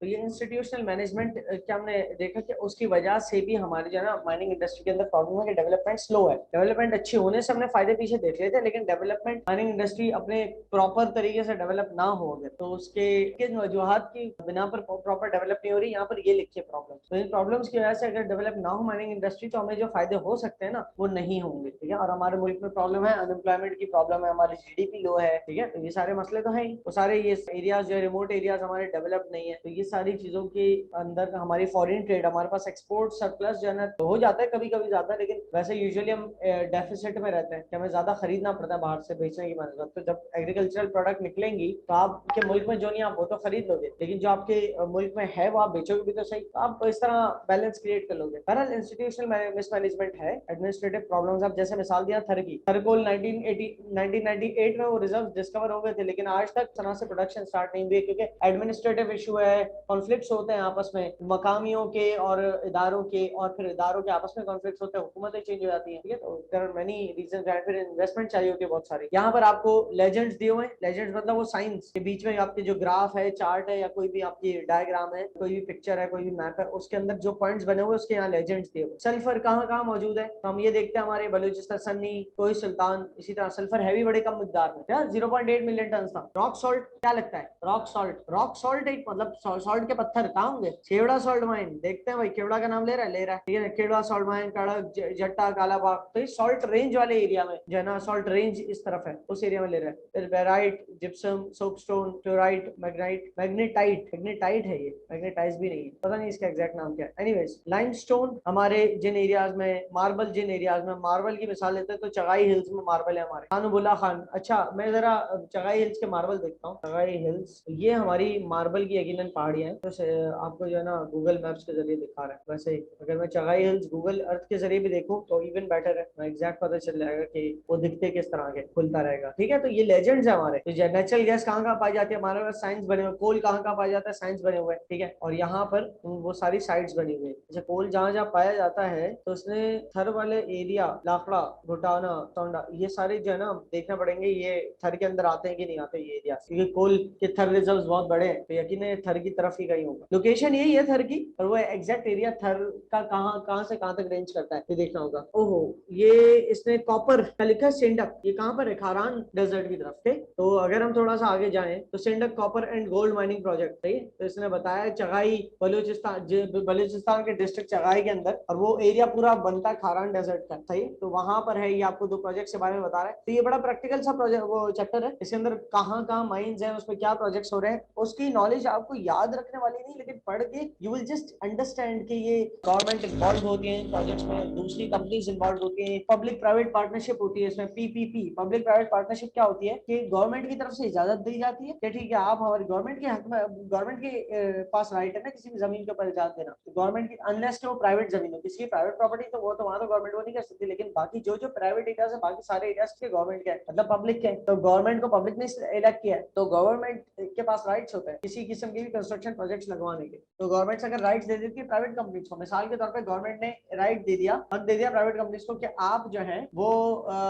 तो ये institutional management क्या हमने देखा कि उसकी वजह से भी हमारी जो है ना माइनिंग इंडस्ट्री के अंदर प्रॉब्लम है कि डेवलपमेंट स्लो है। डेवलपमेंट अच्छी होने से हमने फायदे पीछे देख लिए थे, लेकिन डेवलपमेंट माइनिंग इंडस्ट्री अपने प्रॉपर तरीके से डेवलप ना हो अगर तो उसके किन वजूहत की बिना पर प्रॉपर डेवलप नहीं हो रही, यहाँ पर ये लिखिए प्रॉब्लम। तो इन प्रॉब्लम्स की वजह से अगर डेवलप ना हो माइनिंग इंडस्ट्री तो हमें जो फायदे हो सकते हैं ना वो नहीं होंगे, ठीक है। और हमारे मुल्क में प्रॉब्लम है, अनएम्प्लॉयमेंट की प्रॉब्लम है, हमारी जीडीपी लो है, ठीक है। तो ये सारे मसले तो हैं ही। वो सारे ये एरियाज जो रिमोट एरियाज हमारे डेवलप नहीं है, तो ये सारी चीजों के अंदर हमारी फॉरेन ट्रेड, हमारे पास एक्सपोर्ट सरप्लस जो है ना तो हो जाता है कभी कभी ज्यादा, लेकिन वैसे यूजुअली हम डेफिसिट में रहते हैं कि हमें ज्यादा खरीदना पड़ता है बाहर से बेचने की मनसबत। तो जब एग्रीकल्चरल प्रोडक्ट निकलेंगी तो आपके मुल्क में जो नहीं आप वो तो खरीद लोगे, लेकिन जो आपके मुल्क में है वो आप बेचोगे भी तो सही। तो आप इस तरह बैलेंस क्रिएट कर लोगे। बहरहाल इंस्टीट्यूशनल मिसमैनेजमेंट है, एडमिनिस्ट्रेटिव प्रॉब्लम्स। अब जैसे मिसाल दिया थर की, थर को 1998 में वो रिजर्व डिस्कवर हो गए थे, लेकिन आज तक तरह से प्रोडक्शन स्टार्ट नहीं हुई क्योंकि एडमिनिस्ट्रेटिव इशू है, कॉन्फ्लिक्ट्स होते हैं आपस में मकामियों के और इदारों के, और फिर इदारों के आपस में कॉन्फ्लिक्ट्स होते हैं, हुकूमतें चेंज हो जाती हैं, ठीक है। तो there are many reasons and फिर इन्वेस्टमेंट चाहिए होती है बहुत सारी। यहाँ पर आपको लेजेंड्स दिए हुए हैं। लेजेंड्स मतलब वो साइंस के बीच में आपके जो ग्राफ है, चार्ट है, या कोई भी आपकी डायग्राम है, कोई भी पिक्चर है, कोई भी मैप है, उसके अंदर जो पॉइंट्स बने हुए उसके यहाँ लेजेंड्स दिए हुए। सल्फर कहाँ कहाँ मौजूद है तो हम ये देखते हैं हमारे बलूचिस्तान, सन्नी, कोई सुल्तान। इसी तरह सल्फर हैवी बड़े कम मिकदार में, क्या 0.8 मिलियन टन था। रॉक सॉल्ट क्या लगता है, रॉक सॉल्ट, रॉक सॉल्ट एक मतलब सॉल्ट के पत्थर कहाँ होंगे, खेवड़ा सॉल्ट माइन। देखते हैं भाई, खेवड़ा का नाम ले रहा है, ले रहा है, ठीक है। खेवड़ा सॉल्ट माइन, कड़क, जट्टा, कालाबाग, तो ये सॉल्ट रेंज वाले एरिया में जो है ना, सॉल्ट रेंज इस तरफ है, उस एरिया में ले रहा है। फिर barite, gypsum, soapstone, chlorite, Magnite, magnetite, magnetite है ये, मैग्नेटाइज भी नहीं है, पता नहीं इसका एग्जैक्ट नाम क्या है। एनीवेज लाइमस्टोन हमारे जिन एरियाज में, मार्बल जिन एरियाज में, मार्बल की मिसाल लेते हैं तो चगाई हिल्स में मार्बल है हमारे, खानुबुल्ला खान। अच्छा मैं जरा चगाई हिल्स के मार्बल देखता हूँ। चगाई हिल्स ये हमारी मार्बल की यकीनन पहाड़ियां हैं, तो आपको जो है ना गूगल मैप्स के जरिए दिखा रहा है। वैसे ही अगर मैं चगाई हिल्स गूगल अर्थ के जरिए भी देखूं तो इवन बेटर है, मैं एग्जैक्ट पता चल जाएगा कि वो दिखते किस तरह के, खुलता रहेगा, ठीक है। तो ये लेजेंड्स है हमारे। तो नेचुरल गैस कहाँ कहाँ पाई जाती है, हमारे पास साइंस बने हुए। कोल कहाँ कहाँ पाया जाता है, साइंस बने हुए हैं, ठीक है। और यहाँ पर वो सारी साइट्स बनी हुई है। जैसे कोल जहाँ जहाँ पाया जाता है तो उसने थर वाले एरिया, लाखड़ा, घुटाना, तोंडा, ये सारे जो है ना देखना पड़ेंगे ये थर के अंदर आते हैं कि नहीं आते ये एरिया, क्योंकि कोल के थर रिजर्व बहुत बड़े हैं, तो यकीन है थर की तरफ ही कहीं होगा। लोकेशन यही है थर की, और वो एग्जैक्ट एरिया थर का कहाँ कहाँ से कहाँ तक रेंज करता है ये देखना होगा। ओहो, ये इसने कॉपर का लिखा है सिंडक, ये कहाँ पर है, खारान डेजर्ट की तरफ थे। तो अगर हम थोड़ा सा आगे जाएं तो Saindak copper and gold mining project, सही है। तो इसने बताया चगाई बलूचिस्तान के डिस्ट्रिक्ट चगाई के अंदर, और वो एरिया पूरा बनता है खारान डेजर्ट का, सही। तो वहां पर है, ये आपको दो प्रोजेक्ट के बारे में बता रहा है। तो ये बड़ा प्रैक्टिकल सा प्रोजेक्ट वो चैप्टर है, इसके अंदर कहाँ कहाँ माइंस हैं, उसमें क्या प्रोजेक्ट्स हो रहे हैं, उसकी नॉलेज आपको याद रखने वाली नहीं, लेकिन पढ़ के यू विल जस्ट अंडरस्टैंड कि ये गवर्नमेंट इन्वॉल्व होती है इन प्रोजेक्ट्स में, दूसरी कंपनीज इन्वॉल्व होती है, पब्लिक प्राइवेट पार्टनरशिप होती है इसमें, पीपीपी। पब्लिक प्राइवेट पार्टनरशिप क्या होती है कि गवर्नमेंट की तरफ से इजाजत दी जाती है कि ठीक है आप हमारी गवर्नमेंट के हक में, गवर्नमेंट के पास राइट है ना किसी भी जमीन के ऊपर इजाजत देना, तो गवर्नमेंट की, अनलेस वो प्राइवेट जमीन हो, किसी की प्राइवेट प्रॉपर्टी तो वो तो वहां तो गवर्नमेंट वो नहीं कर सकती, लेकिन बाकी जो जो प्राइवेट एरियाज है बाकी सारे एरियाज के गवर्नमेंट के मतलब पब्लिक के, तो गवर्नमेंट को पब्लिक ने इलेक्ट किया है, तो गवर्नमेंट के पास राइट्स होते हैं किसी किस्म के भी कंस्ट्रक्शन प्रोजेक्ट्स लगवाने के। तो गवर्नमेंट अगर राइट्स दे देती है प्राइवेट कंपनीज को, मिसाल के तौर पर गवर्नमेंट ने राइट दे दिया, हक दे दिया प्राइवेट कंपनीज को कि आप जो है वो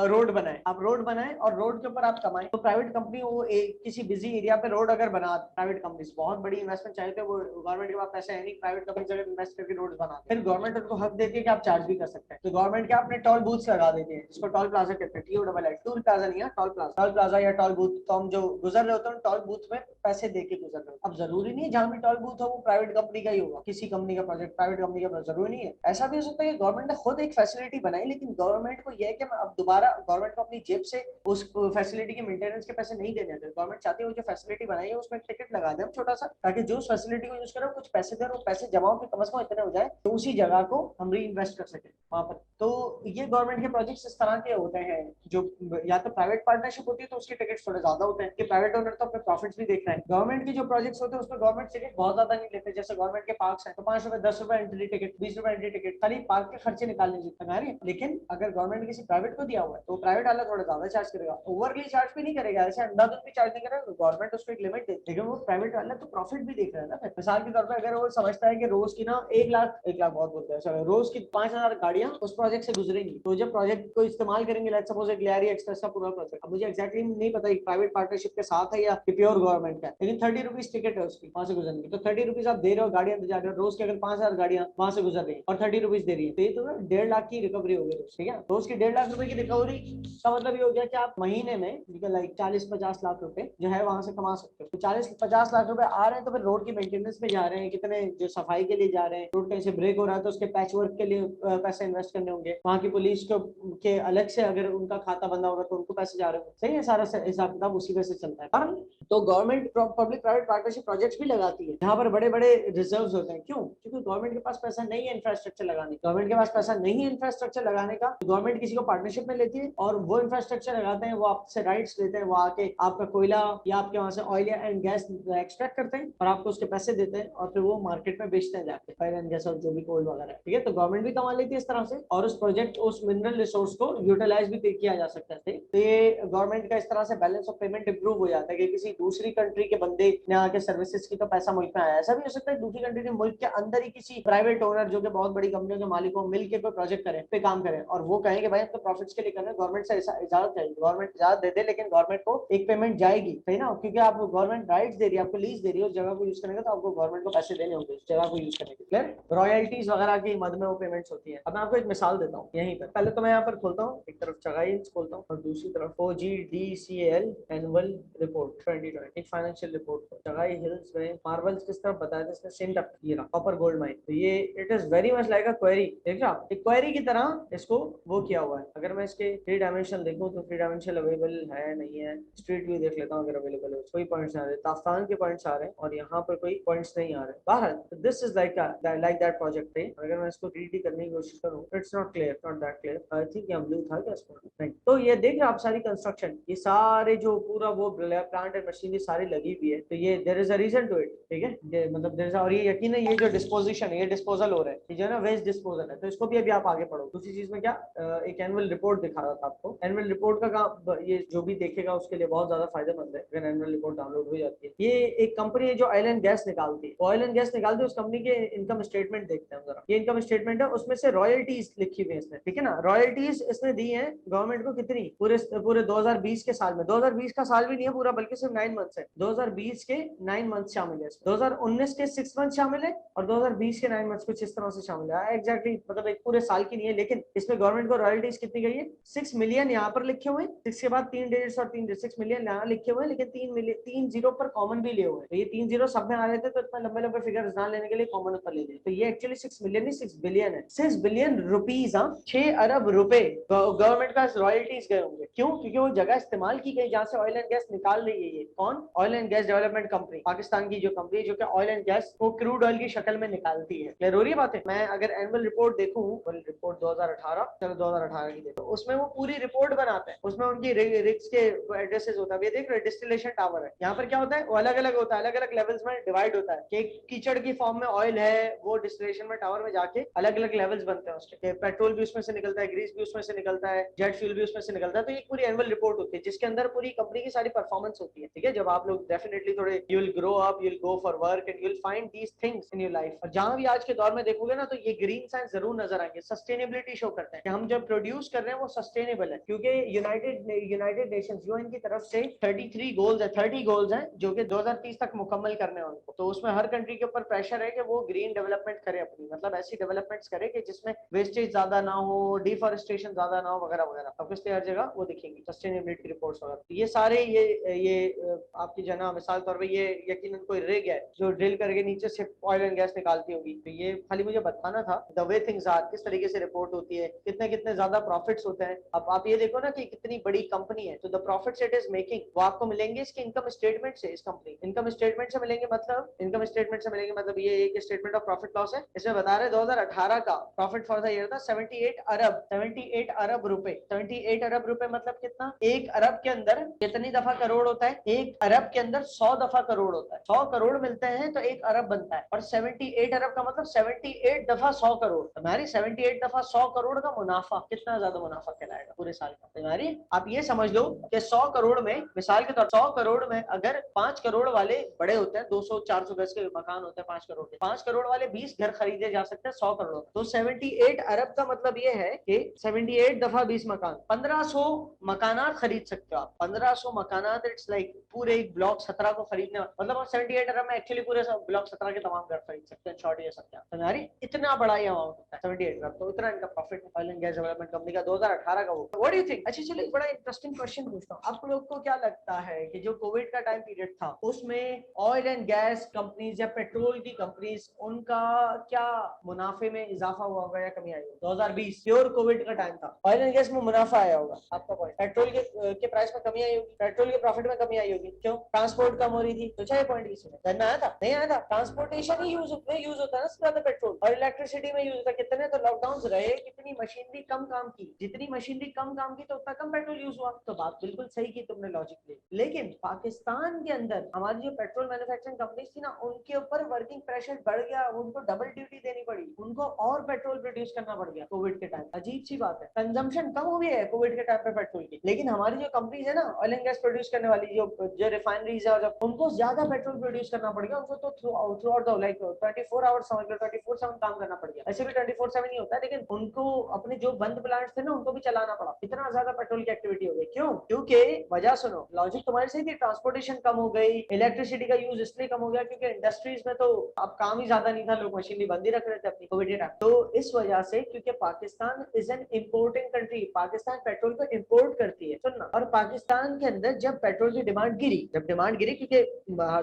रोड बनाए, आप रोड बनाए और रोड के ऊपर आप कमाएं, तो प्राइवेट कंपनी वो किसी बिजी एरिया पे रोड अगर बना, प्राइवेट कंपनीज बहुत बड़ी इन्वेस्टमेंट चाहिए वो गवर्नमेंट के पास पैसे है नहीं, प्राइवेट कंपनीज अगर इन्वेस्ट करके रोड बना, फिर गवर्नमेंट उनको हक देती है कि आप चार्ज भी कर सकते हैं। तो गवर्नमेंट क्या अपने टोल बूथ लगा देते हैं, जिसको टोल प्लाजा कहते हैं, TOLL, टोल प्लाजा नहीं है, टोल प्लाजा, टोल प्लाजा या टोल बूथ। तो हम जो गुजर रहे होते हैं टोल बूथ में पैसे दे के गुजर रहे हो। अब जरूरी नहीं है जहां भी टोल बूथ हो वो प्राइवेट कंपनी का ही होगा, किसी कंपनी का प्रोजेक्ट प्राइवेट कंपनी का जरूरी नहीं है। ऐसा भी हो सकता है कि गवर्नमेंट ने खुद एक फैसिलिटी बनाई, लेकिन गवर्नमेंट को यह है कि अब दोबारा गवर्नमेंट को अपनी जेब से उस फैसिलिटी के मेंटेनेंस के पैसे नहीं देने थे। गवर्नमेंट चाहती है वो जो फैसिलिटी बनाई है उसमें टिकट लगा दे छोटा सा, ताकि जो उस फैसिलिटी को यूज करे कुछ पैसे दे, और पैसे जमा होकर कम से कम इतने हो जाए तो उसी जगह को हम री इन्वेस्ट कर सके वहां पर। तो ये गवर्नमेंट के प्रोजेक्ट्स इस तरह के होते हैं, जो या तो प्राइवेट पार्टनरशिप होती है तो उसके टिकट्स थोड़े ज्यादा होते हैं कि प्राइवेट ओनर तो अपने प्रॉफिट्स भी देख रहे हैं। गवर्नमेंट के जो प्रोजेक्ट्स होते हैं उसमें गवर्नमेंट टिकट बहुत ज्यादा नहीं लेते, जैसे गवर्नमेंट के पार्क्स हैं तो 5 रुपए, 10 रुपए एंट्री टिकट, 20 रुपए एंट्री टिकट, खाली पार्क के खर्चे निकालने जितना है। लेकिन अगर गवर्नमेंट किसी प्राइवेट को दिया हुआ है तो प्राइवेट वाला थोड़ा ज्यादा चार्ज करेगा, ओवरली चार्ज भी नहीं करेगा, ऐसे अंधाधुंध भी चार्ज नहीं करेगा, गवर्नमेंट उसको एक लिमिट देती है। लेकिन वो प्राइवेट वाला तो प्रॉफिट भी देख रहा है ना। मिसाल के तौर पर अगर वो समझता है कि रोज की ना 1 लाख बहुत बोलते हैं, रोज की 5,000 गाड़ियां उस प्रोजेक्ट से गुजरेंगी, तो जब प्रोजेक्ट को इस्तेमाल करेंगे, लेट्स सपोज एक लियारी एक्सप्रेस का पूरा प्रोजेक्ट, अब मुझे एक्जैक्टली नहीं पता प्राइवेट पार्टनरशिप के साथ है या प्योर गवर्नमेंट का, लेकिन 30 रुपीज टिकट है उसकी, वहां से गुजरने की। तो 30 रुपीज आप दे रहे हो, गाड़ी अंदर जा रहे हो, रोज के अगर 5,000 गाड़ियां वहां से गुजर रही है और 30 रुपीज दे रही है, तो ये तो ना 1.5 लाख की रिकवरी हो गई, ठीक है। रोज की 1.5 लाख रुपए की रिकवरी का मतलब ये हो गया कि आप महीने में लाइक 40-50 लाख रुपए जो है वहां से कमा सकते हो। तो 40-50 लाख रुपए आ रहे हैं, तो फिर रोड की मेंटेनेंस में जा रहे हैं, कितने जो सफाई के लिए जा रहे हैं, रोड कहीं से ब्रेक हो रहा है तो उसके पैच वर्क के लिए पैसे इन्वेस्ट करने होंगे, वहां की पुलिस के अलग से अगर उनका खाता बंदा होगा तो उनको पैसे जा रहे हो, सही है। सारा हिसाब किताब उसी वजह से चलता है। पर तो government public private partnership projects भी लगाती है जहां पर बड़े बड़े रिजर्व्स होते हैं। क्यों? क्योंकि गवर्नमेंट के पास पैसा नहीं है इंफ्रास्ट्रक्चर लगाने, गवर्नमेंट के पास पैसा नहीं है इंफ्रास्ट्रक्चर लगाने का, तो गवर्नमेंट किसी को पार्टनरशिप में लेती है और वो इंफ्रास्ट्रक्चर लगाते हैं, वो आपसे राइट्स लेते हैं, वो आके आपका कोयला या आपके वहां से ऑयल एंड गैस एक्सट्रैक्ट करते हैं और आपको उसके पैसे देते हैं और फिर वो मार्केट में बेचते हैं जाके, ऑयल एंड गैस और जो भी कोल वगैरह, ठीक है। तो गवर्नमेंट भी कमा लेती है इस तरह से और उस प्रोजेक्ट उस मिनरल रिसोर्स को यूटिलाइज भी किया जा सकता है। तो ये गवर्नमेंट का इस तरह से बैलेंस ऑफ पेमेंट इंप्रूव हो जाता है कि किसी दूसरी कंट्री के बंदे ने आके सर्विसेज की तो पैसा मुल्क में आया। ऐसा भी हो सकता है दूसरी कंट्री ने मुल्क के अंदर ही किसी प्राइवेट ओनर जो कि बहुत बड़ी कंपनियों के मालिक हो मिलकर कोई प्रोजेक्ट करे, पे काम करे और वो कहें कि भाई हम तो प्रॉफिट्स के लिए कर रहे हैं, गवर्नमेंट से इजाजत चाहिए, गवर्नमेंट इजाजत दे दे, लेकिन गवर्नमेंट को एक पेमेंट जाएगी, सही ना, क्योंकि आपको गवर्नमेंट राइट्स दे रही है, आपको लीज दे रही है, उस जगह को यूज करने का, तो आपको गवर्नमेंट को पैसे देने होंगे उस जगह को यूज करने के लिए। रॉयल्टीज वगैरह की मद में वो पेमेंट्स होती है। अब मैं आपको एक मिसाल देता हूँ यहीं पर। पहले तो मैं यहाँ पर खोलता हूँ, एक तरफ चगाई खोलता हूँ और दूसरी तरफ OGDCL annual report 2020 financial report. Chagai hills में मार्बल्स किस तरफ बताया था इसने, सेम कॉपर गोल्ड माइन। तो ये it is very much like a query, देख रहा एक क्वेरी की तरह इसको वो किया हुआ है। अगर मैं इसके 3 डायमेंशन देखूं तो 3 डायमेंशन अवेलेबल है नहीं है। स्ट्रीट व्यू देख लेता हूँ अगर अवेलेबल है, कोई पॉइंट्स आ रहे, ताफ्तान के पॉइंट्स आ रहे हैं और यहाँ पर कोई पॉइंट्स नहीं आ रहे बाहर। This is like that project है। अगर मैं इसको 3D करने की कोशिश करूँ, it's not clear, not that clear. I think यहाँ ब्लू था क्या इसमें, नहीं। तो ये देख रहे आप सारी कंस्ट्रक्शन, ये सारे जो पूरा वो प्लांट एंड मशीनरी सारी लगी हुई है, तो ये there is a reason to it, ठीक है। मतलब देयर इज, और ये यकीन है ये जो डिस्पोजिशन है, ये डिस्पोजल हो रहा है, ये जो है ना वेस्ट डिस्पोजल है, तो इसको भी अभी आप आगे पढ़ो। दूसरी चीज में क्या एक एनुअल रिपोर्ट दिखा रहा था आपको। एनुअल रिपोर्ट का काम ये जो भी देखेगा उसके लिए बहुत ज्यादा फायदेमंद है अगर एनुअल रिपोर्ट डाउनलोड हो जाती है। ये एक कंपनी है जो ऑयल एंड गैस निकालती है, ऑयल एंड गैस निकालती है, उस कंपनी के इनकम स्टेटमेंट देखते हैं जरा। ये इनकम स्टेटमेंट है, उसमें से रॉयल्टीज लिखी हुई है इसने, ठीक है ना। रॉयल्टीज इसने दी है गवर्नमेंट को कितनी, पूरे 2020 के साल में। 2020 का साल भी नहीं है पूरा, बल्कि सिर्फ 9 मंथ्स है। 2020 के 9 मंथ शामिल है, 2019 के 6 मंथ शामिल है और 2020 के 9 मंथ्स कुछ इस तरह से शामिल है। एग्जैक्टली मतलब एक पूरे साल की नहीं है, लेकिन इसमें गवर्नमेंट को रॉयल्टीज कितनी गई है, 6 मिलियन यहाँ पर लिखे हुए हैं, 6 के बाद 3 डिजिट्स और 3 6 मिलियन यहाँ लिखे हुए हैं, लेकिन 3 जीरो पर कॉमन भी लिए हुए हैं। तो ये 3 जीरो सब में आ रहे थे, तो इतना लंबे लंबे फिगर्स ना लेने के लिए कॉमन ऊपर ले लिए। तो ये एक्चुअली 6 मिलियन नहीं 6 बिलियन है, 6 बिलियन रुपीज, 6 अरब रुपए गवर्नमेंट का रॉयल्टीज गए होंगे। क्यों? क्योंकि वो जगह इस्तेमाल की गई जहां से ऑयल एंड गैस निकाल रही है। ये कौन? Oil and gas development company, Pakistan की जो कंपनी जो कि ऑयल एंड गैस को क्रूड ऑयल की शक्ल में निकालती है। क्लियर हो रही है बात है? मैं अगर एनुअल रिपोर्ट देखूं, रिपोर्ट 2018, चलो 2018 की देखो, उसमें वो पूरी रिपोर्ट बनाते हैं, उसमें उनकी रिग्स के एड्रेसेस होता है। ये देख रहे डिस्टिलेशन टावर है, यहाँ पर क्या होता है, वो अलग अलग होता है, अलग अलग लेवल्स में डिवाइड होता है कि कीचड़ की फॉर्म में ऑयल है, वो डिस्टिलेशन में टावर में जाके अलग अलग लेवल्स बनते हैं उसके, पेट्रोल भी उसमें से निकलता है, ग्रीस भी उसमें से निकलता है, जेट फ्यूल भी उसमें से निकलता है। तो ये पूरी एनुअल रिपोर्ट होती है जिसके अंदर पूरी कंपनी की सारी परफॉर्मेंस होती है, ठीक है। जब आप लोग डेफिनेटली थोड़े you will grow up, you will go for work and you will find these things in your life. और जहां भी आज के दौर में देखोगे ना, तो ये ग्रीन साइंस जरूर नजर आएंगे। सस्टेनेबिलिटी शो करते हैं कि हम जो प्रोड्यूस कर रहे हैं वो सस्टेनेबल है, क्योंकि यूनाइटेड नेशंस यूएन की तरफ से 33 गोल्स है, 30 गोल्स हैं जो कि 2030 तक मुकम्मल करने हैं उनको। तो उसमें हर कंट्री के ऊपर प्रेशर है कि वो ग्रीन डेवलपमेंट करे अपनी, मतलब ऐसी डेवलपमेंट्स करे कि जिसमें वेस्टेज ज्यादा ना हो, डिफॉरेस्टेशन ज्यादा ना हो, वगैरह वगैरह। अब इसलिए हर जगह वो दिखेंगी सस्टेनेबिलिटी रिपोर्ट्स वगैरह। तो ये सारे ये आपकी जना मिसाल तौर पर ये यकीनन कोई रिग है जो ड्रिल करके नीचे से ऑयल एंड गैस निकालती होगी। तो ये खाली मुझे बताना था द वे थिंग्स आर, किस तरीके से रिपोर्ट होती है, कितने कितने ज्यादा प्रॉफिट्स होते हैं। अब आप ये देखो ना कि कितनी बड़ी कंपनी है, तो the profits it is making वो आपको मिलेंगे इसके इनकम स्टेटमेंट से। इस कंपनी इनकम स्टेटमेंट से मिलेंगे, मतलब इनकम स्टेटमेंट से मिलेंगे, मतलब ये एक स्टेटमेंट ऑफ प्रॉफिट लॉस है। इसमें बता रहे 2018 का प्रॉफिट फॉर द ईयर था 78 अरब रुपए। 78 अरब रुपए मतलब कितना, एक अरब के अंदर कितनी दफा करोड़ होता है, एक अरब के अंदर 100 दफा करोड़ होता है। 100 करोड़ मिलते हैं तो एक अरब बनता है, और 78 अरब का मतलब 78 दफा 100 करोड़। हमारी 78 दफा 100 करोड़ का मुनाफा कितना ज्यादा मुनाफा कहलाएगा पूरे साल का। हमारी आप ये समझ लो कि 100 करोड़ में, मिसाल के तौर 100 करोड़ में अगर 5 करोड़ वाले बड़े होते हैं, 200-400 गज के मकान होते हैं 5 करोड़ के, 5 करोड़ वाले 20 घर खरीदे जा सकते हैं 100 करोड़। तो 78 अरब का मतलब ये है कि 78 दफा 20 मकान, 1500 मकानात खरीद सकते हो आप। 1500 मकानात, इट्स लाइक पूरे एक ब्लॉक 17 को खरीदने, मतलब 78 अरब में एक्चुअली पूरे ब्लॉक 17 के तमाम घर खरीद सकते हैं, शॉर्ट ये सब क्या तुम्हारी इतना बड़ा ही अमाउंट होता है 78 अरब, तो इतना इनका profit oil and gas development company का 2018 का वो। What do you think? अच्छा चलो एक बड़ा इंटरेस्टिंग क्वेश्चन पूछता हूँ, आप लोग को क्या लगता है कि जो कोविड का टाइम पीरियड था उसमें ऑयल एंड गैस कंपनीज या पेट्रोल की कंपनीज उनका क्या मुनाफे में इजाफा हुआ होगा या कमी आई होगी? 2020 प्योर कोविड का टाइम था, ऑयल एंड गैस में मुनाफा आया होगा, आपका पॉइंट। पेट्रोल के प्राइस में कमी आई होगी, पेट्रोल के प्रॉफिट में कमी आई होगी, क्यों? ट्रांसपोर्ट कम हो रही थी, सोचा ये पॉइंट इसमें धन में आया था? नहीं आया था। ट्रांसपोर्टेशन ही यूज होता है ना ज्यादा पेट्रोल, और इलेक्ट्रिसिटी में यूज होता है। कितने तो लॉकडाउन रहे, कितनी मशीनरी कम काम की, जितनी मशीनरी कम काम की तो उतना कम पेट्रोल यूज हुआ। तो बात बिल्कुल सही की तुमने लॉजिकली, लेकिन पाकिस्तान के अंदर हमारी जो पेट्रोल मैन्युफैक्चरिंग कंपनीज थी ना, उनके ऊपर वर्किंग प्रेशर बढ़ गया, उनको डबल ड्यूटी देनी पड़ी, उनको और पेट्रोल प्रोड्यूस करना पड़ गया कोविड के टाइम। अजीब सी बात है, कंजम्पशन कम हो गया है कोविड के टाइम पे पेट्रोल की, लेकिन हमारी जो कंपनीज है ना ऑयल एंड गैस प्रोड्यूस करने वाली, जो रिफाइनरीज है, उनको ज्यादा पेट्रोल प्रोड्यूस करना पड़ गया, उनको तो through out the like 24 hours समझ लो 24/7 काम करना पड़ गया। ऐसे भी 24/7 नहीं होता है, लेकिन उनको अपने जो बंद प्लांट्स थे ना उनको भी चलाना पड़ा, इतना ज्यादा पेट्रोल की एक्टिविटी हो गई। क्यों? क्योंकि वजह सुनो, लॉजिक तुम्हारी सही थी, ट्रांसपोर्टेशन कम हो गई, इलेक्ट्रिसिटी का यूज इसलिए कम हो गया क्योंकि इंडस्ट्रीज में तो अब काम ही ज्यादा नहीं था, लोग मशीनरी बंद ही रख रहे थे अपनी कोविड के टाइम। तो इस वजह से, क्योंकि Pakistan is an importing country, Pakistan petrol को इम्पोर्ट करती है, सुनना। और पाकिस्तान के अंदर जब पेट्रोल की डिमांड गिरी, जब डिमांड गिरी, क्योंकि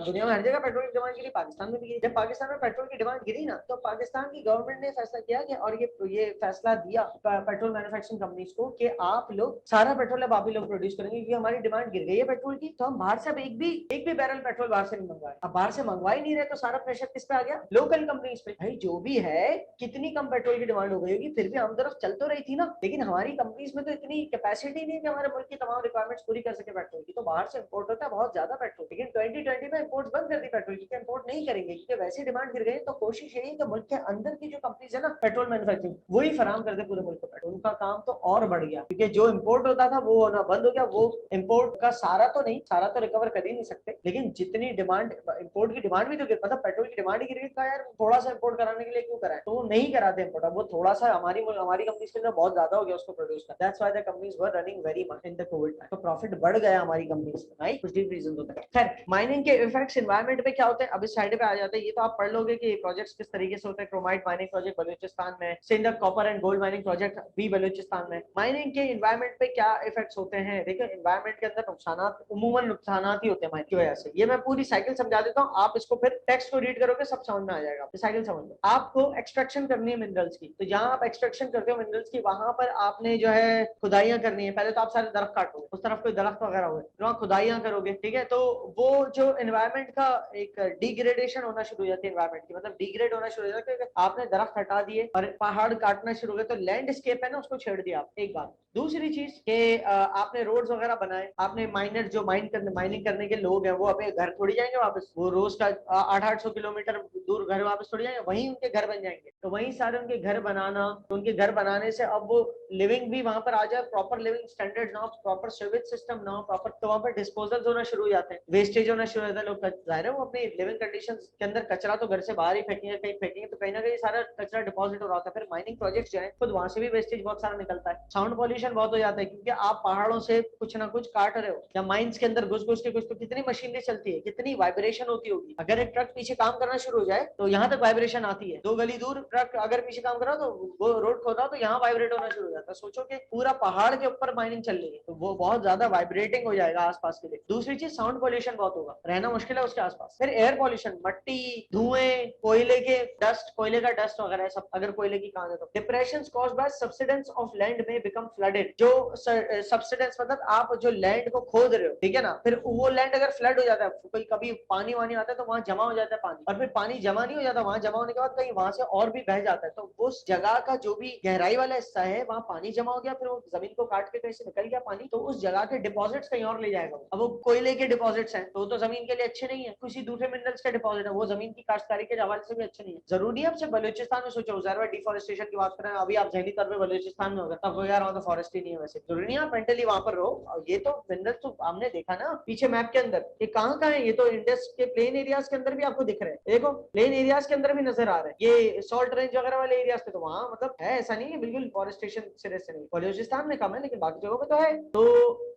दुनिया में हर जगह पेट्रोल की डिमांड गिरी, पाकिस्तान में भी गिरी, जब पाकिस्तान में पेट्रोल की डिमांड गिरी ना, तो पाकिस्तान की गवर्नमेंट ने फैसला किया कि, और ये फैसला दिया पेट्रोल मैन्युफैक्चरिंग कंपनीज को कि आप लोग सारा पेट्रोल अब आप ही लोग प्रोड्यूस करेंगे, क्योंकि हमारी डिमांड गिर गई है पेट्रोल की, तो हम बाहर से अब एक भी बैरल पेट्रोल बाहर से नहीं मंगवाए। अब बाहर से मंगवा ही नहीं रहे, तो सारा प्रेशर किस पे आ गया? लोकल कंपनीज पे। भाई जो भी है, कितनी कम पेट्रोल की डिमांड हो गई होगी, फिर भी हम तरफ चल तो रही थी ना, लेकिन हमारी कंपनीज में तो इतनी कैपेसिटी नहीं कि हमारे मुल्क की तमाम रिक्वायरमेंट्स पूरी कर सके पेट्रोल की, तो बाहर से इंपोर्ट होता है बहुत ज्यादा पेट्रोल। लेकिन 2020 में इंपोर्ट बंद कर दी पेट्रोल की, इंपोर्ट नहीं करेंगे क्योंकि वैसे डिमांड गिर गई। तो कोशिश यही है कि मुल्क के अंदर की जो कंपनीज है ना पेट्रोल मैन्युफैक्चरिंग, वही फराम कर दे पूरे मुल्क को पेट्रोल। उनका काम तो और बढ़ गया, क्योंकि जो इंपोर्ट होता था वो होना बंद हो गया। वो इंपोर्ट का सारा तो नहीं, सारा तो रिकवर कर ही नहीं सकते, लेकिन जितनी डिमांड, इंपोर्ट की डिमांड भी तो गिर, मतलब पेट्रोल की डिमांड ही गिर गई, का यार थोड़ा सा इंपोर्ट कराने के लिए क्यों कराए, तो वो नहीं कराते इंपोर्ट। अब वो थोड़ा सा हमारी कंपनीज के अंदर बहुत ज्यादा हो गया उसको प्रोड्यूस करना, that's why the companies were running very much in the Covid time, तो प्रॉफिट बढ़ गया हमारी कंपनीज का, राइट? कुछ रीजन होता है। खैर, माइनिंग के इफेक्ट्स एनवायरमेंट पे क्या होते हैं अब इस साइड पे आ जाते हैं, ये तो आप पढ़ लोगे कि प्रोजेक्ट्स किस तरीके से होते हैं। क्रोमाइट माइनिंग प्रोजेक्ट बलूचिस्तान में, Sindh copper and gold mining project भी बलूचिस्तान में। माइनिंग के एनवायरमेंट पे क्या इफेक्ट्स होते हैं? देखो, एनवायरमेंट के अंदर नुकसानात, उमूमन नुकसानात ही होते हैं माइनिंग की वजह से। ये मैं पूरी साइकिल समझा देता हूँ, आप इसको फिर टेक्स्ट को रीड करोगे सब समझ में आ जाएगा। साइकिल समझ लो, आपको एक्सट्रैक्शन करनी है मिनरल्स की, तो जहां आप एक्सट्रैक्शन करते हो मिनरल्स की, वहां पर आपने जो है खुदाइयां करनी है। पहले तो आप सारे दरख्त काटोगे, उस तरफ कोई दरख्त वगैरह हुए, वहां खुदाइयां करोगे, ठीक है? तो वो जो एनवायरमेंट का एक डिग्रेडेशन होना शुरू हो जाती है एनवायरमेंट की, मतलब डिग्रेड होना शुरू हो जाता है, क्योंकि आपने दरख्त हटा दिए और पहाड़ काटना शुरू हो गए, तो लैंडस्केप है ना उसको छेड़ दिया आप। एक बात। दूसरी चीज के आपने रोड्स वगैरह बनाए, आपने माइनर जो माइनिंग करने के लोग हैं वो अपने घर थोड़ी जाएंगे वापस, वो रोज का 800 किलोमीटर दूर घर वापस थोड़ी जाएंगे, वहीं उनके घर बन जाएंगे। तो वहीं सारे उनके घर बनाना, तो उनके घर बनाने से अब वो लिविंग भी वहां पर आ जाए, प्रॉपर लिविंग स्टैंडर्ड ना, प्रॉपर सीवेज सिस्टम ना, प्रॉपर, तो वहां पर डिस्पोजल होना शुरू हो जाते हैं, वेस्टेज होना शुरू हो जाता है। लोग जाहिर है वो अपनी लिविंग कंडीशन के अंदर कचरा तो घर से बाहर ही फेंकेंगे, कहीं फेंकेंगे, तो कहीं ना कहीं सारा कचरा डिपॉजिट हो रहा होता है। फिर माइनिंग प्रोजेक्ट जो है खुद वहां से भी वेस्टेज बहुत सारा निकलता है। साउंड पॉल्यूशन बहुत हो जाता है, क्योंकि आप पहाड़ों से कुछ ना कुछ काट रहे हो, या माइंस के अंदर घुस घुस के कुछ, तो कितनी मशीनरी चलती है, कितनी वाइब्रेशन होती होगी। अगर एक ट्रक पीछे काम करना शुरू हो जाए तो यहाँ तक वाइब्रेशन आती है, 2 गली दूर ट्रक अगर पीछे काम कर रहा तो वो रोड खोदा तो यहाँ वाइब्रेट होना शुरू हो जाता है। सोचो कि पूरा पहाड़ के ऊपर माइनिंग चल रही है, तो वो बहुत ज्यादा वाइब्रेटिंग हो जाएगा आसपास के लिए। दूसरी चीज, साउंड पॉल्यूशन बहुत होगा, रहना मुश्किल है उसके आसपास। फिर एयर पॉल्यूशन, मट्टी, धुएं, कोयले के डस्ट, कोयले का डस्ट वगैरह सब, अगर कोयले की खान है तो। Depression caused by subsidence of land में बिकम फ्लडेड, जो सब्सिडेंस मतलब आप जो लैंड को खोद रहे हो, ठीक है ना, फिर वो लैंड अगर फ्लड हो जाता है, कोई कभी पानी वानी आता है तो वहां जमा हो जाता है पानी, और फिर पानी जमा नहीं हो जाता, वहां जमा होने के बाद कहीं वहां से और भी बह जाता है, तो उस जगह का जो भी गहराई वाला हिस्सा है वहां पानी जमा हो गया, फिर वो जमीन को काट के कहीं से निकल गया पानी, तो उस जगह के डिपॉजिट्स कहीं और ले जाएगा। अब वो कोयले के डिपॉजिट्स हैं तो जमीन के लिए अच्छे नहीं है, किसी दूसरे मिनरल्स के डिपॉजिट है वो जमीन की काश्तकारी के हवाले से भी अच्छे नहीं है। जरूरी है आपसे बलूचिस्तान में सोचो, जरा डिफॉरेस्टेशन की बात करें, अभी आप जहनी तौर पर बलूचिस्तान में होगा तब यार वहां तो फॉरेस्ट ही नहीं है, वैसे जरूरी नहीं है आप मेंटली वहां पर रहो। ये तो मिनरल्स तो हमने देखा ना पीछे मैप के अंदर, ये कहाँ कहाँ है, ये तो इंडस के प्लेन एरियाज के अंदर भी आपको दिख रहे हैं, देखो प्लेन एरियाज के अंदर भी नजर आ रहे हैं, ये सॉल्ट रेंज वगैरह वाले एरियाज पे, तो वहाँ मतलब है, ऐसा नहीं है बिल्कुल फॉरेस्टेशन सिरे से नहीं, बलूचिस्तान में कम है लेकिन बाकी जगहों पे तो है। तो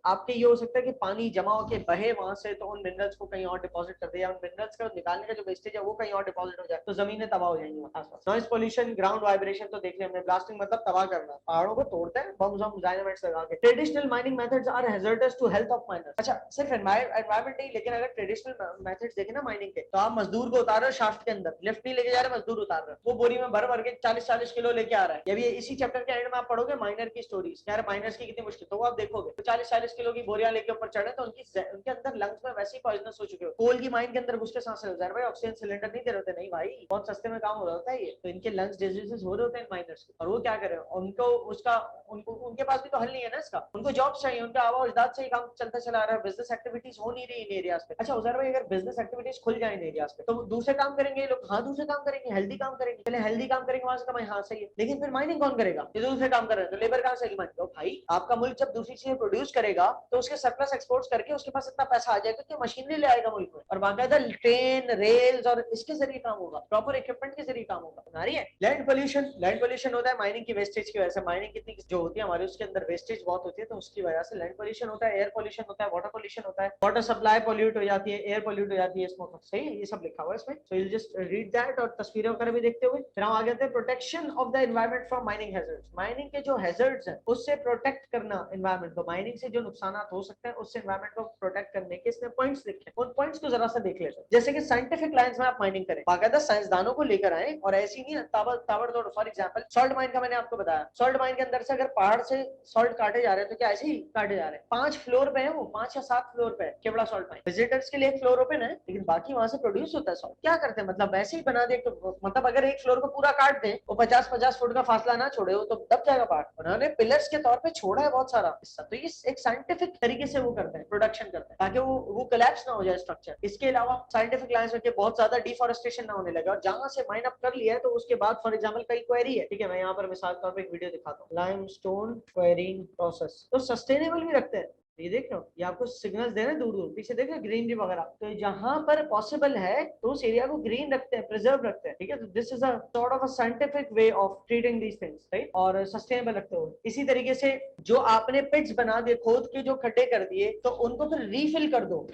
आपके ये हो सकता है कि पानी जमा होकर बहे वहां से, तो उन मिनरल्स को कहीं और डिपॉजिट कर दे, या उन मिनरल्स को निकालने का जो वेस्टेज है वो कहीं और डिपॉजिट हो जाए, तो जमीनें तबाह हो जाएंगी आसपास। नॉइज पोल्यूशन, ग्राउंड वाइब्रेशन तो देख लिया हमने। ब्लास्टिंग मतलब तबाह करना, पहाड़ों को तोड़ते हैं बम डायनामाइट्स लगा के। Traditional mining methods are hazardous to health of miners. अच्छा, सिर्फ एनवायरमेंट नहीं, लेकिन अगर ट्रेडिशनल मेथड्स देखें ना माइनिंग के, तो आप मजदूर को उतार रहे हो शाफ्ट के अंदर, लिफ्ट नहीं लेके जा रहे, मजदूर उतार रहे हो, वो बोरी में भर भर के 40-40 किलो लेके आ रहा है। ये इसी चैप्टर के एंड में आप पढ़ोगे माइनर की स्टोरीज, यार माइनर्स की कितनी मुश्किल, तो वो आप देखोगे तो 40-40 किलो की बोरियां लेके ऊपर चढ़े, तो उनके अंदर लंग्स में वैसे ही पॉइजनस हो चुके हो। कोल की माइन के अंदर घुस के सांस ले रहे भाई, ऑक्सीजन सिलेंडर नहीं दे रहे होते, नहीं भाई, बहुत सस्ते में काम हो रहा होता है ये, तो इनके लंग्स डिजीजेस हो रहे होते हैं माइनर्स के। और वो क्या करे, उनको उसका उनको उनके पास भी तो हल नहीं है ना इसका, उनको जॉब्स चाहिए, उनका आवाज अजदाद से ही काम चलता चला रहा है, बिजनेस एक्टिविटीज हो नहीं रही इन एरियाज पे। अच्छा उजैर भाई, अगर बिजनेस एक्टिविटीज खुल जाए इन एरियाज पे, तो दूसरे काम करेंगे ये लोग, हाँ दूसरे काम करेंगे, हेल्दी काम करेंगे, पहले हेल्दी काम करेंगे वहां से कमाई, हाँ सही है, लेकिन फिर माइनिंग कौन करेगा, ये दूसरे काम कर रहे हैं, तो लेबर कहां से माइनिंग। तो भाई आपका मुल्क जब दूसरी चीजें प्रोड्यूस करेगा, तो उसके सरप्लस एक्सपोर्ट्स करके उसके पास इतना पैसा आ जाएगा कि मशीनरी ले आएगा मुल्क में, और बाकायदा ट्रेन, रेल्स और इसके जरिए काम होगा, प्रॉपर इक्विपमेंट के जरिए काम होगा। बना रही है। लैंड पोल्यूशन, लैंड पोल्यूशन होता है माइनिंग की वेस्टेज की वजह से, माइनिंग कितनी जो होती है हमारे, उसके अंदर वेस्टेज बहुत होती है, तो उसकी वजह से लैंड पोल्यूशन होता है। एयर पोल्यूशन होता है, वाटर पोल्यूशन होता है, वाटर सप्लाई पोल्यूट हो जाती है, एयर पोल्यूट हो जाती है, स्मोक, सही है, ये सब लिखा हुआ है इसमें, so you just read that, और तस्वीरें वगैरह भी देखते हुए फिर हम आगे आते हैं। Protection of the environment from mining hazards, mining के जो हैजर्ड्स हैं उससे प्रोटेक्ट करना एनवायरनमेंट को, माइनिंग से जो नुकसान हो सकते हैं उससे एनवायरनमेंट को प्रोटेक्ट करने के इसने पॉइंट्स लिखे, उन पॉइंट्स को जरा सा देख लेते हैं। जैसे कि साइंटिफिक लाइंस में आप माइनिंग करें, बाकायदा साइंसदानों को लेकर आए, और ऐसी नहीं ताबड़तोड़। फॉर एग्जांपल सॉल्ट माइन का मैंने आपको बताया, सॉल्ट माइन के अंदर से अगर पहाड़ से सॉल्ट काटे जा रहे हैं, तो क्या ऐसे ही काटे जा रहे हैं, 5 फ्लोर पे है वो, 5 या 7 फ्लोर पे है केवड़ा सॉल्ट माइन, विजिटर्स के लिए एक फ्लोर ओपन है, लेकिन बाकी वहां से प्रोड्यूस होता है सॉल्ट। क्या करते हैं, मतलब वैसे ही बना दे, तो मतलब अगर एक फ्लोर को पूरा काट दे, वो 50-50 फुट का फासला ना छोड़े, वो तो दब जाएगा पहाड़। उन्होंने पिलर्स के तौर पे छोड़ा है बहुत सारा हिस्सा, तो ये एक साइंटिफिक तरीके से वो करते हैं, प्रोडक्शन करते हैं, ताकि वो कोलैप्स ना हो जाए स्ट्रक्चर। इसके अलावा साइंटिफिक लाइंस में बहुत ज्यादा डिफॉरेस्टेशन ना होने लगे, और जहां से माइन अप कर लिया है, तो उसके बाद फॉर एग्जाम्पल कई क्वेरी है, ठीक है, मैं यहाँ पर मिसाल तौर पर एक वीडियो दिखाता हूँ, लाइमस्टोन क्वेरीइंग प्रोसेस, तो सस्टेनेबल भी रखते हैं। ये देख रहे हो, ये आपको सिग्नल्स दे रहे हैं दूर दूर, पीछे देख रहे हो ग्रीनरी वगैरह, तो जहां पर पॉसिबल है तो उस एरिया को ग्रीन रखते हैं, प्रिजर्व रखते हैं, ठीक है। तो this is a sort of a scientific way of treating these things, right, और सस्टेनेबल रखते हो। इसी तरीके से जो आपने पिट्स बना दिए, खोद के जो खड्डे कर दिए, तो उनको फिर रीफिल कर दो,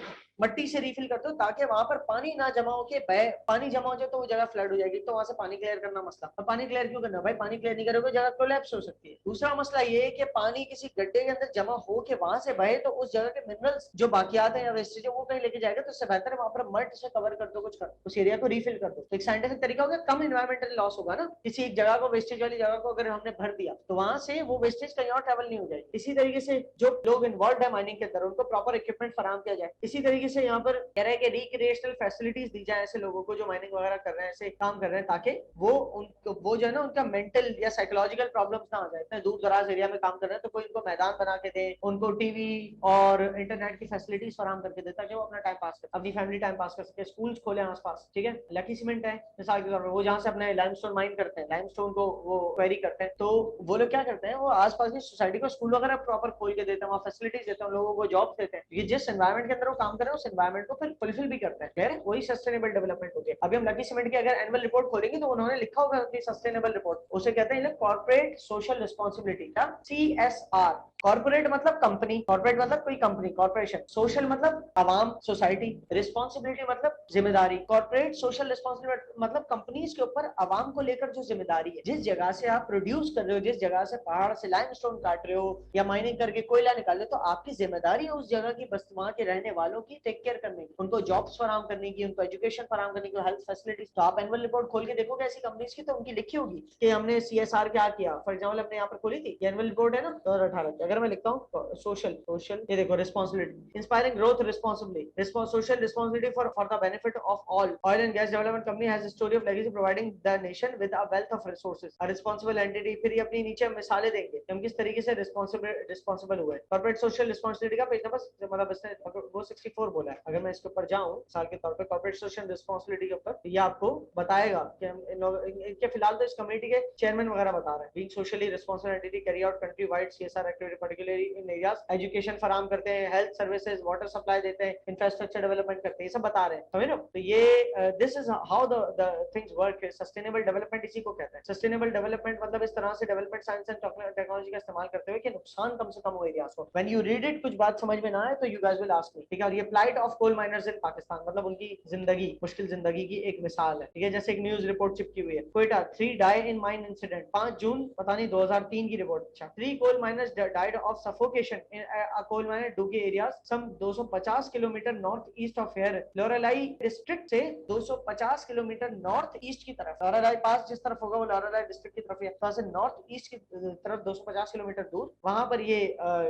मट्टी से रीफिल कर दो, ताकि वहां पर पानी ना जमा हो के बह, पानी जमा हो जाए तो वो जगह फ्लड हो जाएगी, तो वहां से पानी क्लियर करना मसला। और पानी क्लियर क्यों करना भाई, पानी क्लियर नहीं करोगे जगह कोलैप्स हो सकती है। दूसरा मसला ये है कि पानी किसी गड्ढे के अंदर जमा हो के वहां से बहे, तो उस जगह के मिनरल्स जो बाकियात है या वेस्टेज है वो कहीं लेके जाएगा, तो इससे बेहतर है वहां पर मड से कवर कर दो, कुछ कर उस एरिया को रीफिल कर दो। तो एक साइंटिफिक तरीका होगा, कम इन्वायरमेंटल लॉस होगा ना, किसी एक जगह को, वेस्टेज वाली जगह को अगर हमने भर दिया, तो वहां से वो वेस्टेज कहीं और ट्रेवल नहीं हो जाएगी। इसी तरीके से जो लोग इन्वॉल्व है माइनिंग के अंदर, उनको प्रॉपर इक्विपमेंट फराहम किया जाए। इसी तरीके से यहाँ पर कह रहे हैं कि रिक्रिएशनल फैसिलिटीज दी जाए ऐसे लोगों को जो माइनिंग वगैरह कर रहे हैं, ऐसे काम कर रहे हैं, ताकि वो जो है ना, उनका मेंटल या साइकोलॉजिकल प्रॉब्लम्स ना आ जाए। इतने दूर दराज एरिया में काम कर रहे हैं, तो कोई उनको मैदान बना के दे, उनको टीवी और इंटरनेट की फैसिलिटीज फराहम करके दे, ताकि वो अपना टाइम पास कर, अपनी फैमिली टाइम पास कर सके। स्कूल्स खोले आसपास, ठीक है। लकी सीमेंट है मिसाल के तौर पर, वो जहाँ से अपने लाइमस्टोन माइन करते हैं, लाइमस्टोन को वो क्वेरी करते हैं, तो वो लोग क्या करते हैं, वो आसपास की सोसाइटी को स्कूल वगैरह प्रॉपर खोल के देते हैं, वहाँ फैसिलिटीज देते हैं, लोगों को जॉब देते हैं। ये जिस एनवायरमेंट के अंदर वो काम कर रहे हैं, उस एनवायरमेंट को फिर फुलफिल भी करते हैं, वही सस्टेनेबल डेवलपमेंट होती है। अभी हम लकी सीमेंट की अगर एनुअल रिपोर्ट खोलेंगे, तो उन्होंने लिखा होगा अपनी सस्टेनेबल रिपोर्ट, उसे कहते हैं कॉर्पोरेट सोशल रिस्पॉन्सिबिलिटी का, CSR। कॉर्पोरेट मतलब कंपनी, कॉर्पोरेट मतलब कोई कंपनी, कॉर्पोरेशन। सोशल मतलब आवाम, सोसाइटी। रिस्पॉन्सिबिलिटी मतलब जिम्मेदारी। कॉर्पोरेट सोशल रिस्पॉन्सिबिलिटी मतलब कंपनीज के ऊपर आवाम को लेकर जो जिम्मेदारी है। जिस जगह से आप प्रोड्यूस कर रहे हो, जिस जगह से पहाड़ से लाइमस्टोन काट रहे हो या माइनिंग करके कोयला निकाल रहे हो, तो आपकी जिम्मेदारी है उस जगह की, बस वहां के रहने वालों की टेक केयर करने की, उनको जॉब्स फराहम करने की, उनको एजुकेशन फराहम करने की, हेल्थ फैसिलिटीज। तो आप एनुअल रिपोर्ट खोल के देखोगे ऐसी कंपनीज की, तो उनकी लिखी होगी कि हमने CSR क्या किया। फॉर एग्जाम्पल हमने यहाँ पर खोली थी एनुअल रिपोर्ट है ना 2018 की, अगर मैं लिखता हूँ सोशल सोशल, ये देखो responsibility, inspiring growth responsibility, social responsibility for the benefit of all. Oil and gas development company has a story of legacy providing the nation with a wealth of resources, a responsible entity. फिर ये अपनी नीचे मिसालें देंगे हम किस तरीके से रिस्पॉन्सिबल हुए। कॉर्पोरेट सोशल रिस्पॉन्सिबिलिटी का पेज नंबर, मतलब वो 64 बोला है। अगर मैं इसके ऊपर जाऊं साल के तौर पे कॉर्पोरेट सोशल रिस्पांसिबिलिटी के ऊपर, तो ये आपको बताएगा कि हम इन लोग इनके फिलहाल तो इस कमेटी के चेयरमैन वगैरह बता रहे हैं। Being socially responsible entity carry out country wide CSR activity particularly in areas, education फराहम करते हैं, हेल्थ सर्विसेज, वाटर सप्लाई देते हैं, इंफ्रास्ट्रक्चर डेवलपमेंट करते हैं, ये सब बता रहे हैं, समझ लो। तो ये this is how the things work. Sustainable development इसी को कहते हैं। सस्टेनेबल डेवलपमेंट मतलब इस तरह से डेवलपमेंट साइंस एंड टेक्नोलॉजी का इस्तेमाल करते हुए कि नुकसान कम से कम हो एरियाज को। व्हेन यू रीड इट कुछ बात समझ में ना आए तो you guys will ask me, ठीक है। और ये प्लाइट ऑफ कोल माइनर्स इन पाकिस्तान, मतलब उनकी जिंदगी, मुश्किल जिंदगी की एक मिसाल है, ठीक है। जैसे एक न्यूज रिपोर्ट चिपकी हुई है, Quetta 3 die in mine incident, 5 June पता नहीं 2003 की रिपोर्ट। अच्छा, 3 coal miners died of suffocation in a coal miner Duki areas some 250 kilometre north east of here Loralai district से 250 किलोमीटर नॉर्थ ईस्ट की तरफ। लोरेलाई पास जिस तरफ होगा वो लोरेलाई डिस्ट्रिक्ट की तरफ है, तो से नॉर्थ ईस्ट की तरफ 250 किलोमीटर दूर, वहां पर ये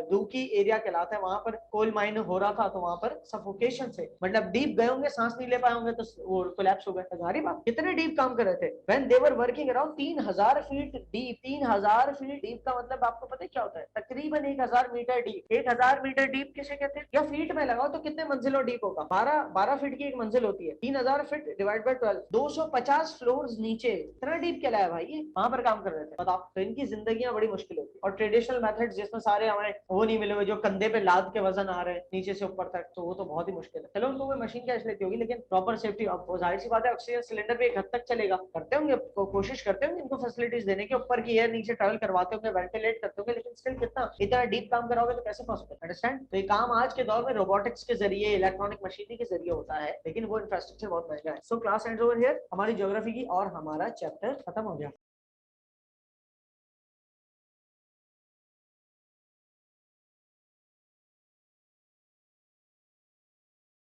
दूकी एरिया कहलाता है। वहां पर कोल माइन हो रहा था, तो वहां पर सफोकेशन से, मतलब डीप गए होंगे, सांस नहीं ले पाए होंगे, तो वो कोलैप्स हो गए। तुम्हारी बात, कितने डीप काम कर रहे थे when they were working around 3000 feet deep. 3000 feet deep का मतलब आपको पता है क्या होता है? तकरीबन 1000 मीटर डीप। 1000 मीटर डीप किसे कहते हैं? या फीट में लगाओ तो कितने मंजिलों डीप होगा? 12 फीट की एक मंजिल होती है। 3000 फीट डिवाइड बाय 12, 250 फ्लोर नीचे। इतना डीप कहलाया भाई, ये वहां पर काम कर रहे थे, बताओ। तो इनकी जिंदगियां बड़ी मुश्किल होती है। और ट्रेडिशनल मेथड जिसमें सारे हमें वो नहीं मिले हुए, जो कंधे पे लाद के वजन आ रहे हैं नीचे से ऊपर तक, तो वो तो बहुत ही मुश्किल है। चलो उनको कोई मशीन कैच लेती होगी, लेकिन प्रॉपर सेफ्टी, अब जाहिर सी बात है ऑक्सीजन सिलेंडर भी एक हद तक चलेगा, करते होंगे कोशिश करते होंगे इनको फैसिलिटीज देने के, ऊपर की एयर नीचे ट्रेवल करवाते होंगे, वेंटिलेट करते होंगे, लेकिन स्टिल कितना इतना डीप काम कराओगे तो कैसे पॉसिबल? अंडरस्टैंड? तो ये काम आज के दौर में रोबोटिक्स के जरिए, इलेक्ट्रॉनिक मशीनरी के जरिए होता है, लेकिन वो इंफ्रास्ट्रक्चर बहुत महंगा है। So class ends over here, हमारी ज्योग्राफी की और हमारा चैप्टर खत्म हो गया।